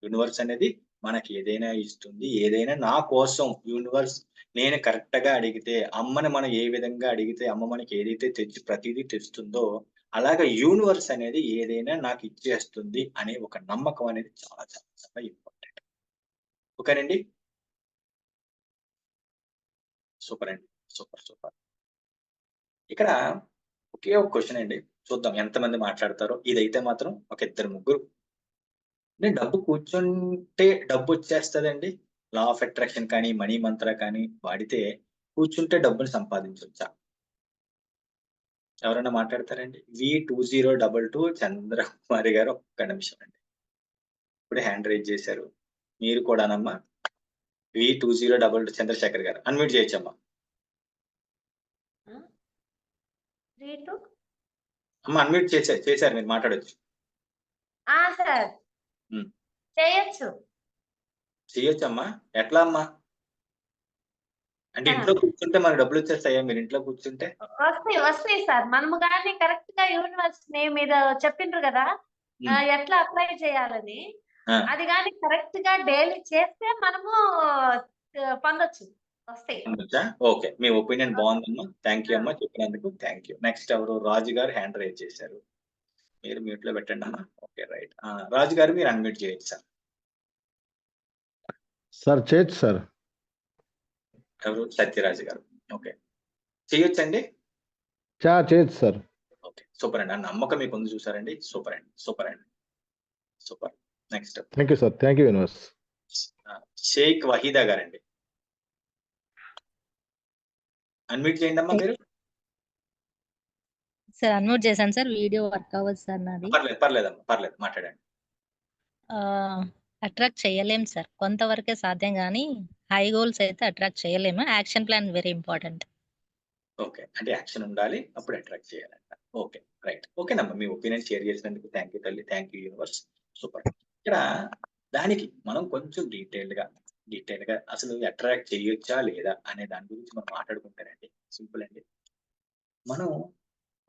Universe అనేది మనకి ఏదైనా ఇస్తుంది. ఏదైనా నా కోసం యూనివర్స్ నేను కరెక్ట్‌గా అడిగితే, అమ్మని మనం ఏ విధంగా అడిగితే అమ్మ మనకి ఏదైతే ప్రతీదీ తెస్తుందో, అలాగా యూనివర్స్ అనేది ఏదైనా నాకు ఇచ్చేస్తుంది అనే ఒక నమ్మకం అనేది చాలా చాలా చాలా ఇంపార్టెంట్. ఓకేనండి? సూపర్ అండి. సూపర్. సూపర్. ఇక్కడ ఒకే ఒక క్వెషన్ అండి. చూద్దాం ఎంతమంది మాట్లాడతారో. ఇదైతే మాత్రం ఒక ఇద్దరు, ముగ్గురు డబ్బు కూర్చుంటే డబ్బొచ్చేస్తదండి? లా ఆఫ్ అట్రాక్షన్ కానీ, మనీ మంత్ర కానీ వాడితే కూర్చుంటే డబ్బుని సంపాదించొచ్చా? ఎవరైనా మాట్లాడతారండి? V2022 చంద్రకుమారి గారు ఒక్క నిమిషం అండి. ఇప్పుడే హ్యాండ్ రైజ్ చేశారు. మీరు కూడానమ్మా V2022 చంద్రశేఖర్ గారు అన్‌మ్యూట్ చేయొచ్చమ్మా. 3, 2 అమ్మ అన్‌మ్యూట్ చేశారు మీరు మాట్లాడొచ్చు. సార్. హ్మ్. చేయొచ్చు. చెయ్యొచ్చమ్మా. ఎట్లా అమ్మా? అంటే ఇంట్లో కూర్చుంటే మనకు డబ్బులొచ్చేస్తాయా మీరు ఇంట్లో కూర్చుంటే? వస్తాయి సార్. మనము గాని కరెక్ట్‌గా యూనివర్స్ మీరు చెప్పిండ్రు గదా! హ్మ్. ఎట్లా అప్లై చేయాలని. ఆ! అది గాని కరెక్ట్‌గా డైలీ చేస్తే మనము పొందొచ్చు. వస్తాయి. ఉండొచ్చా? ఓకే. మీ ఒపీనియన్ బావుందమ్మా. థాంక్ యూ ఆ! అమ్మా చెప్పినందుకు. Thank you. నెక్స్ట్ ఎవరు? రాజు గారు హ్యాండ్ రైజ్ చేశారు. మీరు మ్యూట్‌లో పెట్టండమ్మా. ఓకే. రైట్. రాజు గారు మీరు అన్‌మ్యూట్ చేయొచ్చు సార్. సార్ చేయొచ్చు సార్. ఎవరు? సత్యరాజు గారు. ఓకే. చేయొచ్చండి? చేయొచ్చు సార్. ఓకే. సూపర్ అండి. ఆ నమ్మకం మీకుంది చూసారండి. సూపర్ అండి. సూపర్ అండి. Super. Next thank you sir. Thank you universe. Sheikh Waheeda గారండి. అన్‌మ్యూట్ చేయండమ్మా మీరు. సార్ అన్మ్యూట్ చేశాను సార్. వీడియో వర్క్ అవ్వదు సార్ నాది. పర్లేదమ్మా. పర్లేదు. మాట్లాడండి. అట్రాక్ట్ చేయలేం సార్. కొంతవరకే సాధ్యం గానీ, హై గోల్స్ అయితే అట్రాక్ట్ చేయలేము. Action plan very important. Okay. అంటే యాక్షన్ ఉండాలి. అప్పుడు అట్రాక్ట్ చేయాలంట. ఓకే. రైట్. ఓకేనమ్మా. మీ ఒపీనియన్ షేర్ చేసినందుకు థాంక్ యూ తల్లి. Thank you universe. సూపర్. ఇక్కడ దానికి మనం కొంచెం డీటెయిల్‌గా అసలు అట్రాక్ట్ చేయొచ్చా? లేదా? అనే దాని గురించి మనం మాట్లాడుకుంటేనండి సింపుల్ అండి. మనం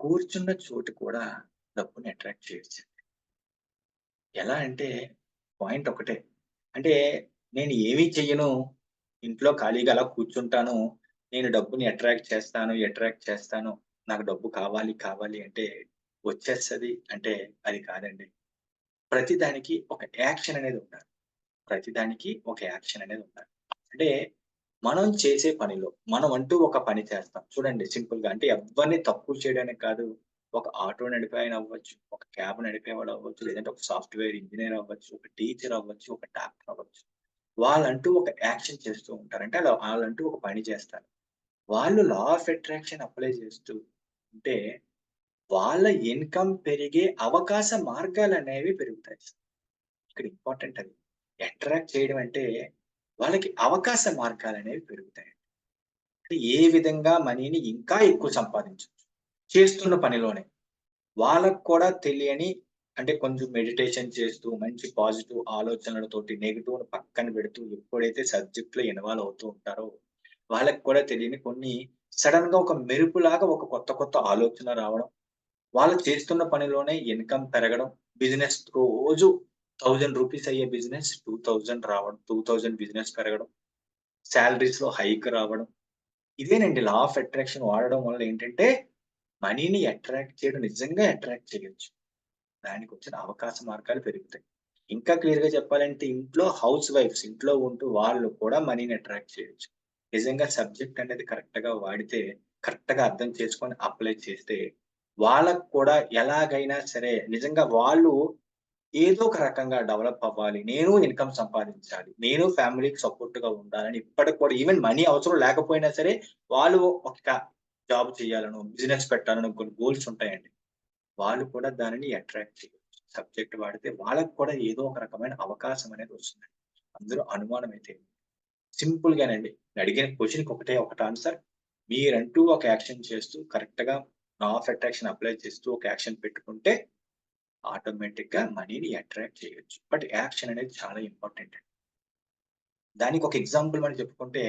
కూర్చున్న చోటు కూడా డబ్బుని అట్రాక్ట్ చేయొచ్చండి. ఎలా అంటే పాయింట్ ఒకటే. అంటే నేను ఏమీ చెయ్యను. ఇంట్లో ఖాళీగా అలా కూర్చుంటాను. నేను డబ్బుని అట్రాక్ట్ చేస్తాను. నాకు డబ్బు కావాలి అంటే వచ్చేస్తది అంటే అది కాదండి. ప్రతిదానికి ఒక యాక్షన్ అనేది ఉండాలి. ప్రతిదానికి ఒక యాక్షన్ అనేది ఉండాలి. అంటే మనం చేసే పనిలో మనం అంటూ ఒక పని చేస్తాం. చూడండి సింపుల్‌గా అంటే ఎవ్వరిని తక్కువ చేయడానికి కాదు. ఒక ఆటో నడిపే ఆయన అవ్వచ్చు, ఒక క్యాబ్ నడిపేవాడు అవ్వచ్చు, లేదంటే ఒక సాఫ్ట్‌వేర్ ఇంజినీర్ అవ్వచ్చు, ఒక టీచర్ అవ్వచ్చు, ఒక డాక్టర్ అవ్వచ్చు. వాళ్ళంటూ ఒక యాక్షన్ చేస్తూ ఉంటారు. అంటే ఆళ్ళంటూ ఒక పని చేస్తారు. వాళ్ళు లా ఆఫ్ అట్రాక్షన్ అప్లై చేస్తూ ఉంటే వాళ్ళ ఇన్‌కమ్ పెరిగే అవకాశ మార్గాలనేవి పెరుగుతాయి. ఇక్కడ ఇంపార్టెంట్ అది. అట్రాక్ట్ చేయడం అంటే వాళ్ళకి అవకాశ మార్గాలనేవి పెరుగుతాయి. అంటే ఏ విధంగా మనీని ఇంకా ఎక్కువ సంపాదించొచ్చు. చేస్తున్న పనిలోనే. వాళ్ళకి కూడా తెలియని అంటే కొంచెం మెడిటేషన్ చేస్తూ, మంచి పాజిటివ్ ఆలోచనలతోటి నెగెటివ్‌ని పక్కన పెడుతూ ఎప్పుడైతే సబ్జెక్ట్‌లో ఇన్వాల్వ్ అవుతూ ఉంటారో, వాళ్ళకి కూడా తెలియని కొన్ని సడెన్‌గా ఒక మెరుపులాగా ఒక కొత్త ఆలోచన రావడం. వాళ్ళు చేస్తున్న పనిలోనే ఇన్‌కమ్ పెరగడం. బిజినెస్ రోజు రూ. 1000 అయ్యే బిజినెస్ 2000 రావడం. 2000 బిజినెస్ పెరగడం. సాలరీస్‌లో హైక్ రావడం. ఇదేనండి లా ఆఫ్ అట్రాక్షన్ వాడడం వల్ల ఏంటంటే, మనీని అట్రాక్ట్ చేయడం నిజంగా అట్రాక్ట్ చేయొచ్చు. దానికొచ్చిన అవకాశ మార్గాలు పెరుగుతాయి. ఇంకా క్లియర్‌గా చెప్పాలంటే ఇంట్లో హౌస్ వైఫ్స్ ఇంట్లో ఉంటూ వాళ్ళు కూడా మనీని అట్రాక్ట్ చేయొచ్చు. నిజంగా సబ్జెక్ట్ అనేది కరెక్ట్‌గా వాడితే, కరెక్ట్‌గా అర్థం చేసుకొని అప్లై చేస్తే, వాళ్ళకి కూడా ఎలాగైనా సరే నిజంగా వాళ్ళు ఏదో ఒక రకంగా డెవలప్ అవ్వాలి. నేను ఇన్‌కమ్ సంపాదించాలి. నేను ఫ్యామిలీకి సపోర్ట్‌గా ఉండాలని ఇప్పటికి కూడా ఈవెన్ మనీ అవసరం లేకపోయినా సరే, వాళ్ళు ఒక జాబ్ చేయాలనో, బిజినెస్ పెట్టాలనో కొన్ని గోల్స్ ఉంటాయండి. వాళ్ళు కూడా దానిని అట్రాక్ట్ చేయొచ్చు. సబ్జెక్ట్ వాడితే వాళ్ళకి కూడా ఏదో ఒక రకమైన అవకాశం అనేది వస్తుందండి. అందులో అనుమానం అయితే సింపుల్‌గానండి. అడిగిన క్వెషన్‌కి ఒకటే ఆన్సర్. మీరంటూ ఒక యాక్షన్ చేస్తూ కరెక్ట్‌గా లా ఆఫ్ అట్రాక్షన్ అప్లై చేస్తూ ఒక యాక్షన్ పెట్టుకుంటే ఆటోమేటిక్‌గా మనీని అట్రాక్ట్ చేయొచ్చు. బట్ యాక్షన్ అనేది చాలా ఇంపార్టెంట్ అండి. దానికి ఒక ఎగ్జాంపుల్ మనం చెప్పుకుంటే,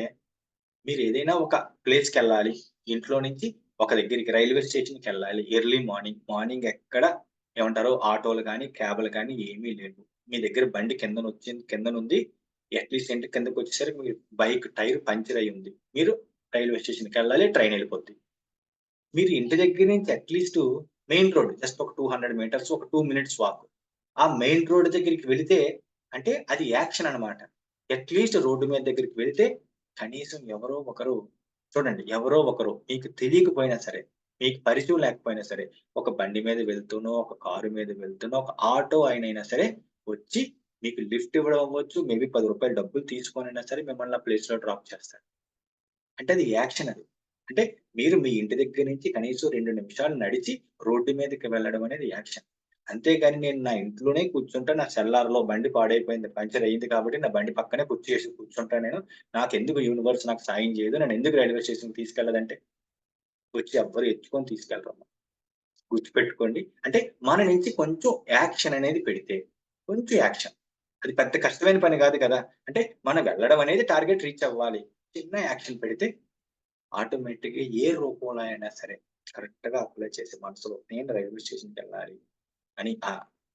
మీరేదైనా ఒక ప్లేస్‌కెళ్ళాలి. ఇంట్లో నుంచి ఒక దగ్గరికి రైల్వే స్టేషన్‌కెళ్ళాలి. Early morning. మార్నింగ్ ఎక్కడ ఏమంటారు ఆటోలు గాని, క్యాబ్‌లు గాని ఏమీ లేవు. మీ దగ్గర బండి కిందనుంది అట్లీస్ట్ ఇంటి కిందకి వచ్చేసరికి మీ బైక్ టైర్ పంచర్ అయి ఉంది. మీరు రైల్వే స్టేషన్కి వెళ్ళాలి, ట్రైన్ వెళ్ళిపోద్ది. మీరు ఇంటి దగ్గర నుంచి అట్లీస్ట్ మెయిన్ రోడ్ జస్ట్ ఒక 200 మీటర్స్, ఒక 2 మినిట్స్ వాక్. ఆ మెయిన్ రోడ్ దగ్గరికి వెళితే అంటే అది యాక్షన్ అన్నమాట. అట్లీస్ట్ రోడ్డు మీద దగ్గరికి వెళితే కనీసం ఎవరో ఒకరు చూడండి, ఎవరో ఒకరు మీకు తెలియకపోయినా సరే, మీకు పరిచయం లేకపోయినా సరే, ఒక బండి మీద వెళ్తూనో, ఒక కారు మీద వెళ్తూనో, ఒక ఆటో ఆయనైనా సరే వచ్చి మీకు లిఫ్ట్ ఇవ్వడం అవ్వచ్చు, మేబీ ₹10 డబ్బులు తీసుకొనైనా సరే మిమ్మల్ని ఆ ప్లేస్‌లో డ్రాప్ చేస్తారు. అంటే అది యాక్షన్ అది. అంటే మీరు మీ ఇంటి దగ్గర నుంచి కనీసం 2 నిమిషాలు నడిచి రోడ్డు మీదకి వెళ్ళడం అనేది యాక్షన్. అంతేగాని నేను నా ఇంట్లోనే కూర్చుంటా, నా సెల్లార్‌లో బండి పాడైపోయింది, పంక్చర్ అయింది కాబట్టి నా బండి పక్కనే కుర్చీ కూర్చుంటా నేను. నాకెందుకు యూనివర్స్ నాకు సాయం చేయదు, నన్నెందుకు రైల్వే స్టేషన్‌కి తీసుకెళ్ళదంటే, వచ్చి ఎవ్వరు ఎత్తుకొని తీసుకెళ్ళరమ్మ. గుర్తుపెట్టుకోండి. అంటే మన నుంచి కొంచెం యాక్షన్ అనేది పెడితే, కొంచెం యాక్షన్. అది పెద్ద కష్టమైన పని కాదు కదా! అంటే మనం వెళ్ళడం అనేది టార్గెట్ రీచ్ అవ్వాలి. చిన్న యాక్షన్ పెడితే ఆటోమేటిక్‌గా ఏ రూపంలో అయినా సరే కరెక్ట్‌గా అప్లై చేసి మనసులో నేను రైల్వే స్టేషన్‌కెళ్ళాలి అని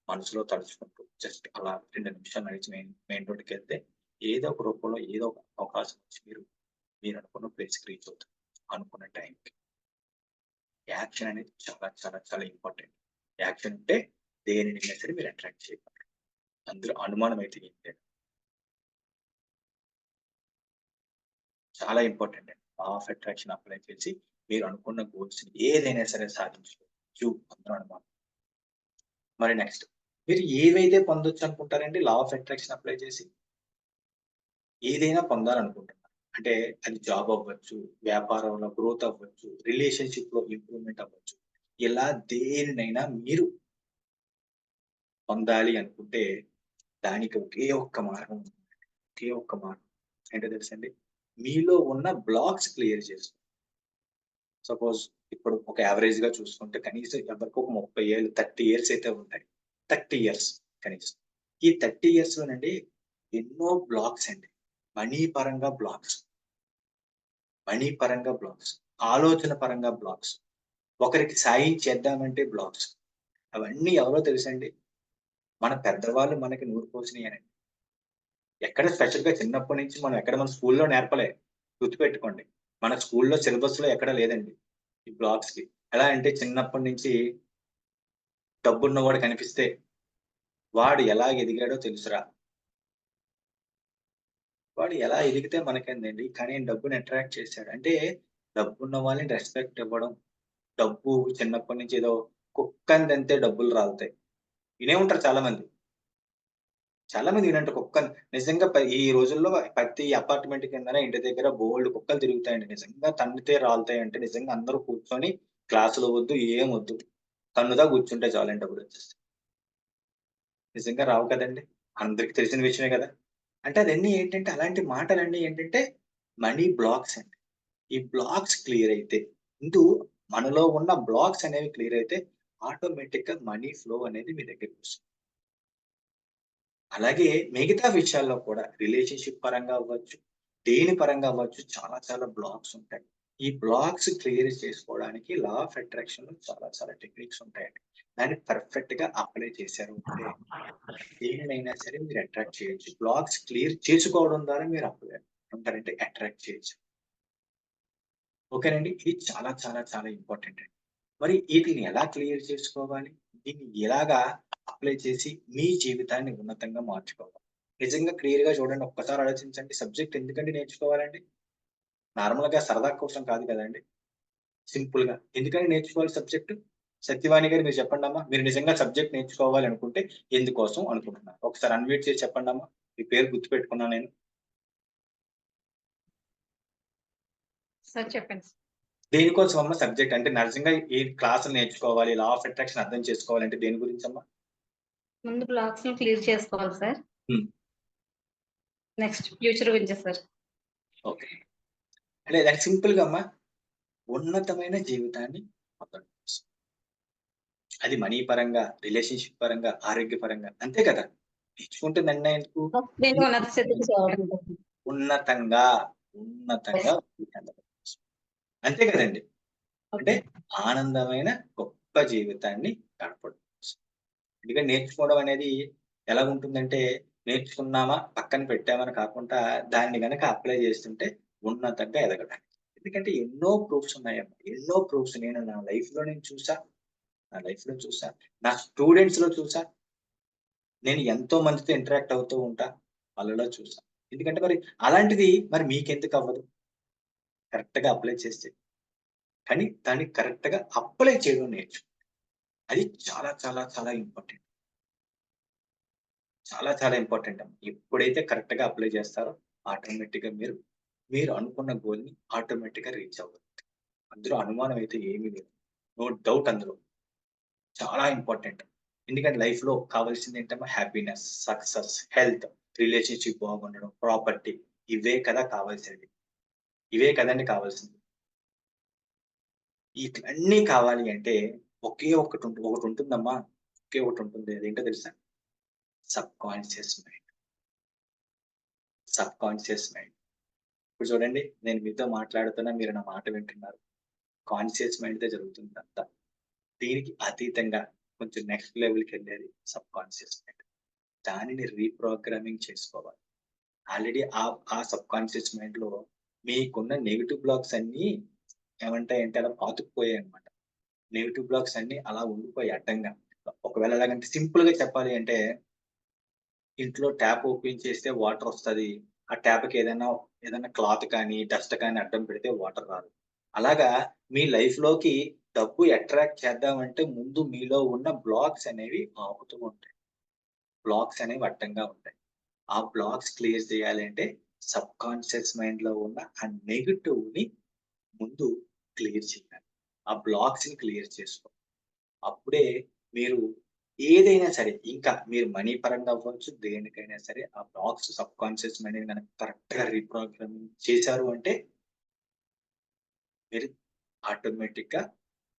మనసులో తలుచుకుంటూ జస్ట్ అలా 2 నిమిషాలు నడిచి మెయిన్ రోడ్డుకెళ్తే ఏదో ఒక రూపంలో ఏదో ఒక అవకాశం వచ్చి మీరు అనుకున్న ప్లేస్‌కి రీచ్ అవుతారు. అనుకున్న టైంకి. యాక్షన్ అనేది చాలా చాలా చాలా ఇంపార్టెంట్. యాక్షన్ ఉంటే దేనినైనా సరే మీరు అట్రాక్ట్ చేయగలరు. అందులో అనుమానం అయితే ఏం లేదు. చాలా ఇంపార్టెంట్ అండి. లా ఆఫ్ అట్రాక్షన్ అప్లై చేసి మీరు అనుకున్న గోల్స్‌ని ఏదైనా సరే సాధించుకోవచ్చు అందులో అనుమానం. మరి నెక్స్ట్ మీరు ఏవైతే పొందొచ్చు అనుకుంటారండి లా ఆఫ్ అట్రాక్షన్ అప్లై చేసి? ఏదైనా పొందాలనుకుంటున్నారు. అంటే అది జాబ్ అవ్వచ్చు, వ్యాపారంలో గ్రోత్ అవ్వచ్చు, రిలేషన్‌షిప్‌లో ఇంప్రూవ్‌మెంట్ అవ్వచ్చు. ఇలా దేనినైనా మీరు పొందాలి అనుకుంటే దానికి ఒకే ఒక్క మార్గం ఉంది. ఒకే ఒక్క మార్గం. ఏంటో తెలుసండి? మీలో ఉన్న బ్లాక్స్ క్లియర్ చేసుకోండి. సపోజ్ ఇప్పుడు ఒక యావరేజ్‌గా చూసుకుంటే కనీసం ఎవరికో ఒక 30 ఏళ్ళు, 30 ఇయర్స్ అయితే ఉంటాయి. 30 ఇయర్స్ కనీసం. ఈ 30 ఇయర్స్‌లోనండి ఎన్నో బ్లాక్స్ అండి. మనీ పరంగా బ్లాక్స్. మనీ పరంగా బ్లాక్స్. ఆలోచన పరంగా బ్లాక్స్. ఒకరికి సాయం చేద్దామంటే బ్లాక్స్. అవన్నీ ఎవరో తెలుసండి? మన పెద్దవాళ్ళు మనకి నూరు పోసినయేనండి. ఎక్కడ స్పెషల్‌గా చిన్నప్పటి నుంచి మన స్కూల్‌లో నేర్పలే. గుర్తుపెట్టుకోండి. మన స్కూల్‌లో సిలబస్‌లో ఎక్కడ లేదండి. ఈ బ్లాక్స్‌కి. ఎలా అంటే చిన్నప్పటి నుంచి డబ్బున్నవాడు కనిపిస్తే వాడు ఎలా ఎదిగాడో తెలుసురా. వాడు ఎలా ఎదిగితే మనకేందండి. కానీ డబ్బుని అట్రాక్ట్ చేశాడు. అంటే డబ్బున్న వాళ్ళని రెస్పెక్ట్ ఇవ్వడం. డబ్బు చిన్నప్పటి నుంచి ఏదో కుక్కని తంతే డబ్బులు రాలుతాయి. వినే ఉంటారు చాలా మంది. చాలా మంది వినుంటారు కుక్కని నిజంగా ఈ రోజుల్లో ప్రతి అపార్ట్‌మెంట్ కిందన ఇంటి దగ్గర బోలెడు కుక్కలు తిరుగుతాయండి. నిజంగా తన్నితే రాలుతాయంటే నిజంగా అందరూ కూర్చొని క్లాసులు వద్దు, ఏం వద్దు. తన్నుతా కూర్చుంటే చాలండి డబ్బులొచ్చేస్తాయి. నిజంగా రావు కదండీ! అందరికి తెలిసిన విషయమే కదా! అంటే అదన్నీ ఏంటంటే అలాంటి మాటలన్నీ ఏంటంటే మనీ బ్లాక్స్ అండి. ఈ బ్లాక్స్ క్లియర్ అయితే ముందు మనలో ఉన్న బ్లాక్స్ అనేవి క్లియర్ అయితే ఆటోమేటిక్‌గా మనీ ఫ్లో అనేది మీ దగ్గరికొస్తుంది. అలాగే మిగతా విషయాల్లో కూడా రిలేషన్‌షిప్ పరంగా అవ్వచ్చు, దేని పరంగా అవ్వచ్చు చాలా చాలా బ్లాక్స్ ఉంటాయి. ఈ బ్లాక్స్ క్లియర్ చేసుకోవడానికి లా ఆఫ్ అట్రాక్షన్‌లో చాలా చాలా టెక్నిక్స్ ఉంటాయండి. దాన్ని పర్ఫెక్ట్‌గా అప్లై చేశారు అంటే దేనినైనా సరే మీరు అట్రాక్ట్ చేయొచ్చు. బ్లాక్స్ క్లియర్ చేసుకోవడం ద్వారా మీరు ఏమంటారంటే అట్రాక్ట్ చేయొచ్చు. ఓకేనండి. ఇది చాలా చాలా చాలా ఇంపార్టెంట్ అండి. మరి ఈటిల్ని ఎలా క్లియర్ చేసుకోవాలి? దీన్ని ఎలాగా అప్లై చేసి మీ జీవితాన్ని ఉన్నతంగా మార్చుకోవాలి? నిజంగా క్లియర్‌గా చూడండి. ఒక్కసారి ఆలోచించండి. సబ్జెక్ట్ ఎందుకండి నేర్చుకోవాలండి? నార్మల్‌గా సరదా కోసం కాదు కదండీ! సింపుల్‌గా. ఎందుకని నేర్చుకోవాలి సబ్జెక్ట్? సత్యవాణి గారు మీరు చెప్పండమ్మా. మీరు నిజంగా సబ్జెక్ట్ నేర్చుకోవాలి అనుకుంటే ఎందుకోసం అనుకుంటున్నారు? ఒకసారి అన్‌మ్యూట్ చేసి చెప్పండమ్మా. మీ పేరు గుర్తుపెట్టుకున్నా నేను. సార్ చెప్పండి. దేనికోసం అమ్మా సబ్జెక్ట్? అంటే నిజంగా ఈ క్లాసులు నేర్చుకోవాలి, లా ఆఫ్ అట్రాక్షన్ అర్థం చేసుకోవాలంటే దేని గురించమ్మా? ముందు బ్లాక్స్‌ని క్లియర్ చేసుకోవాలి సార్. హ్మ్. నెక్స్ట్ ఫ్యూచర్ గురించా సార్? ఓకే. అంటే దానికి సింపుల్‌గా అమ్మా ఉన్నతమైన జీవితాన్ని పొందడం. అది మనీ పరంగా, రిలేషన్‌షిప్ పరంగా, ఆరోగ్యపరంగా అంతే కదా! నేర్చుకుంటే నన్ను ఎందుకు? నేను ఉన్నత స్థితికి చేరాలి. ఉన్నతంగా, ఉన్నతంగా అంతే కదండీ! అంటే ఆనందమైన గొప్ప జీవితాన్ని గడపడం. ఎందుకంటే నేర్చుకోవడం అనేది ఎలా ఉంటుందంటే నేర్చుకున్నామా పక్కన పెట్టామని కాకుండా దాన్ని గనక అప్లై చేస్తుంటే ఉన్నతంగా ఎదగడానికి. ఎందుకంటే ఎన్నో ప్రూఫ్స్ ఉన్నాయమ్మా. ఎన్నో ప్రూఫ్స్ నేను నా లైఫ్‌లో నేను చూసా. నా లైఫ్‌లో చూసా. నా స్టూడెంట్స్‌లో చూసా. నేను ఎంతో మందితో ఇంటరాక్ట్ అవుతూ ఉంటా. వాళ్ళలో చూసా. ఎందుకంటే మరి అలాంటిది మరి మీకెందుకు అవ్వదు? కరెక్ట్‌గా అప్లై చేస్తే. కానీ దాన్ని కరెక్ట్‌గా అప్లై చేయడం నేర్చుకోండి. అది చాలా చాలా చాలా ఇంపార్టెంట్. చాలా చాలా ఇంపార్టెంట్ అమ్మా. ఎప్పుడైతే కరెక్ట్‌గా అప్లై చేస్తారో ఆటోమేటిక్‌గా మీరు అనుకున్న గోల్‌ని ఆటోమేటిక్‌గా రీచ్ అవ్వరు. అందులో అనుమానం అయితే ఏమీ లేదు. నో డౌట్ అందులో. చాలా ఇంపార్టెంట్. ఎందుకంటే లైఫ్‌లో కావాల్సింది ఏంటమ్మా హ్యాపీనెస్, సక్సెస్, హెల్త్, రిలేషన్‌షిప్ బాగుండడం, ప్రాపర్టీ ఇవే కదా కావాల్సినవి. ఇవే కదండీ కావాల్సింది. ఇవన్నీ కావాలి అంటే ఒకటుంటుందమ్మా. ఒకే ఒకటుంటుంది. అదేంటో తెలుసా? Subconscious mind. Subconscious mind. ఇప్పుడు చూడండి నేను మీతో మాట్లాడుతున్నా, మీరు నా మాట వింటున్నారు. కాన్షియస్ మైండ్‌తో జరుగుతుంది ఇదంతా. దీనికి అతీతంగా కొంచెం నెక్స్ట్ లెవెల్‌కెళ్ళేది సబ్‌కాన్షియస్ మైండ్. దానిని రీప్రోగ్రామింగ్ చేసుకోవాలి. ఆల్రెడీ ఆ సబ్‌కాన్షియస్ మైండ్‌లో మీకున్న నెగెటివ్ బ్లాక్స్ అన్నీ ఏమంటాయంటే అలా పాతుకుపోయాయన్నమాట. నెగెటివ్ బ్లాక్స్ అన్నీ అలా ఉండిపోయాయి అడ్డంగా. ఒకవేళ ఎలాగంటే సింపుల్‌గా చెప్పాలి అంటే ఇంట్లో ట్యాప్ ఓపెన్ చేస్తే వాటర్ వస్తది. ఆ ట్యాప్‌కి ఏదైనా క్లాత్ కానీ, డస్ట్ కానీ అడ్డం పెడితే వాటర్ రాదు. అలాగా మీ లైఫ్‌లోకి డబ్బు అట్రాక్ట్ చేద్దామంటే ముందు మీలో ఉన్న బ్లాక్స్ అనేవి ఆపుతూ ఉంటాయి. బ్లాక్స్ అనేవి అడ్డంగా ఉంటాయి. ఆ బ్లాక్స్ క్లియర్ చేయాలి అంటే సబ్‌కాన్షియస్ మైండ్‌లో ఉన్న ఆ నెగెటివ్‌ని ముందు క్లియర్ చేయాలి. ఆ బ్లాక్స్‌ని క్లియర్ చేసుకోవాలి. అప్పుడే మీరు ఏదైనా సరే ఇంకా మీరు మనీ పరంగా అవ్వచ్చు, దేనికైనా సరే ఆ బ్లాక్స్ సబ్‌కాన్షియస్ మైండ్‌ని గనక కరెక్ట్‌గా రీప్రోగ్రామింగ్ చేశారు అంటే మీరు ఆటోమేటిక్‌గా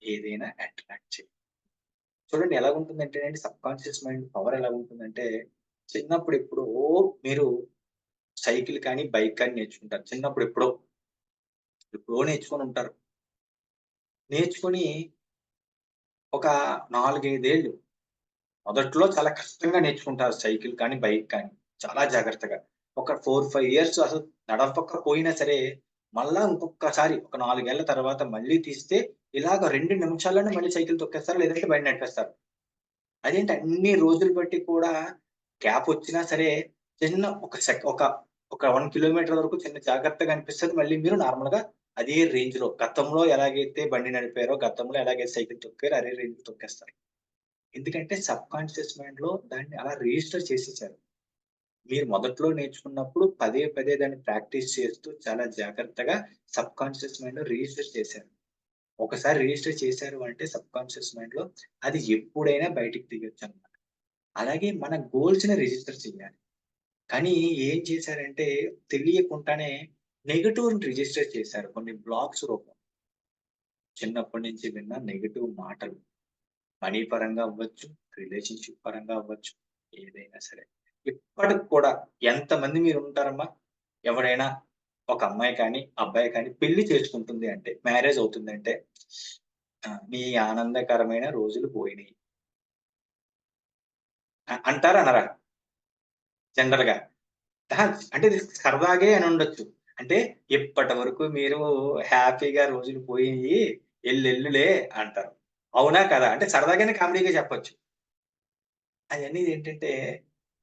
ఏదైనా అట్రాక్ట్ చేయగలరు. చూడండి ఎలాగుంటుందంటేనండి సబ్‌కాన్షియస్ మైండ్ పవర్ ఎలాగుంటుందంటే చిన్నప్పుడు ఎప్పుడో మీరు సైకిల్ కానీ, బైక్ కానీ నేర్చుకుంటారు. చిన్నప్పుడు ఎప్పుడో నేర్చుకొని ఉంటారు. నేర్చుకొని ఒక 4, 5 ఏళ్ళు మొదట్లో చాలా కష్టంగా నేర్చుకుంటారు సైకిల్ కానీ, బైక్ కానీ. చాలా జాగ్రత్తగా. ఒక 4, 5 ఇయర్స్ అసలు నడవకపోయినా సరే, మళ్ళా ఇంకొక్కసారి ఒక 4 ఏళ్ల తర్వాత మళ్ళీ తీస్తే ఇలాగ 2 నిమిషాల్లోనే మళ్ళీ సైకిల్ తొక్కేస్తారు. లేదంటే బండి నడిపేస్తారు. అదేంటి అన్ని రోజులు బట్టి కూడా గ్యాప్ వచ్చినా సరే, చిన్న ఒక 1 కిలోమీటర్ వరకు చిన్న జాగ్రత్తగా అనిపిస్తది. మళ్ళీ మీరు నార్మల్‌గా అదే రేంజ్‌లో గతంలో ఎలాగైతే బండి నడిపారో, గతంలో ఎలాగైతే సైకిల్ తొక్కారో అదే రేంజ్‌లో తొక్కేస్తారు. ఎందుకంటే సబ్‌కాన్షియస్ మైండ్‌లో దాన్ని అలా రిజిస్టర్ చేసేసారు. మీరు మొదట్లో నేర్చుకున్నప్పుడు పదే పదే దాన్ని ప్రాక్టీస్ చేస్తూ చాలా జాగ్రత్తగా సబ్‌కాన్షియస్ మైండ్‌లో రిజిస్టర్ చేశారు. ఒకసారి రిజిస్టర్ చేశారు అంటే సబ్‌కాన్షియస్ మైండ్‌లో అది ఎప్పుడైనా బయటికి తీయొచ్చన్నమాట. అలాగే మన గోల్స్‌ని రిజిస్టర్ చేయాలి. కానీ ఏం చేశారంటే తెలియకుండానే నెగెటివ్‌ని రిజిస్టర్ చేశారు కొన్ని బ్లాక్స్ రూపంలో. చిన్నప్పటి నుంచి విన్న నెగెటివ్ మాటలు. మనీ పరంగా అవ్వచ్చు, రిలేషన్‌షిప్ పరంగా అవ్వచ్చు, ఏదైనా సరే. ఇప్పటికి కూడా ఎంతమంది మీరుంటారమ్మా? ఎవరైనా ఒక అమ్మాయి కానీ, అబ్బాయి కానీ పెళ్లి చేసుకుంటుంది అంటే, మ్యారేజ్ అవుతుందంటే, నీ ఆనందకరమైన రోజులు పోయినాయి. అంటారా? అనరా? జనరల్‌గా. అహా! అంటే ఇది సరదాగే అనుండొచ్చు. అంటే ఇప్పటి వరకు మీరు హ్యాపీగా రోజులు పోయినియి, ఎల్లెల్లులే అంటారు. అవునా? కాదా? అంటే సరదాగానే కామెడీగా చెప్పొచ్చు. అయన్నీ ఏంటంటే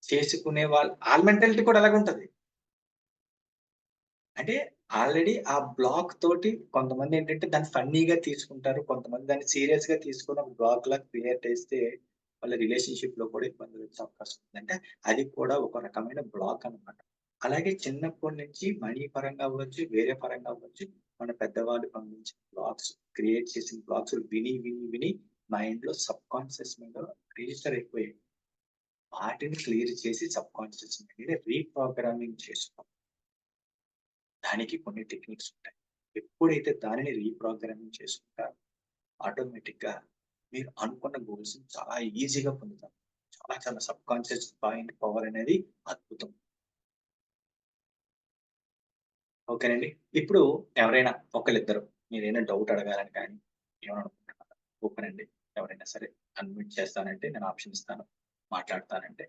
చేసుకునే ఆళ్ళ మెంటాలిటీ కూడా అలాగే ఉంటది. అంటే ఆల్రెడీ ఆ బ్లాక్ తోటి కొంతమందేంటంటే దాన్ని ఫన్నీగా తీసుకుంటారు. కొంతమంది దాన్ని సీరియస్‌గా తీసుకొని ఒక బ్లాక్‌లా క్రియేట్ చేస్తే వాళ్ళ రిలేషన్‌షిప్‌లో కూడా ఇబ్బందులొచ్చే అవకాశం ఉంది. అంటే అది కూడా ఒక రకమైన బ్లాక్ అన్నమాట. అలాగే చిన్నప్పటి నుంచి మనీ పరంగా అవ్వచ్చు, వేరే పరంగా అవ్వచ్చు, మన పెద్దవాళ్ళు పంపించిన బ్లాక్స్, క్రియేట్ చేసిన బ్లాక్స్ విని మైండ్‌లో సబ్‌కాన్షియస్ మైండ్‌లో రిజిస్టర్ అయిపోయాయి. వాటిని క్లియర్ చేసి సబ్‌కాన్షియస్ మైండ్‌ని రీప్రోగ్రామింగ్ చేసుకోవాలి. దానికి కొన్ని టెక్నిక్స్ ఉంటాయి. ఎప్పుడైతే దానిని రీప్రోగ్రామింగ్ చేసుకుంటారో ఆటోమేటిక్‌గా మీరు అనుకున్న గోల్స్‌ని చాలా ఈజీగా పొందుతారు. చాలా చాలా సబ్‌కాన్షియస్ మైండ్ పవర్ అనేది అద్భుతం. ఓకేనండి. ఇప్పుడు ఎవరైనా ఒకళ్ళిద్దరు మీరేమైనా డౌట్ అడగాలని కానీ, ఏమైనా అనుకుంటున్నారా? ఓపెన్ అండి. ఎవరైనా సరే అన్మ్యూట్ చేస్తానంటే నేను ఆప్షన్ ఇస్తాను. మాట్లాడతానంటే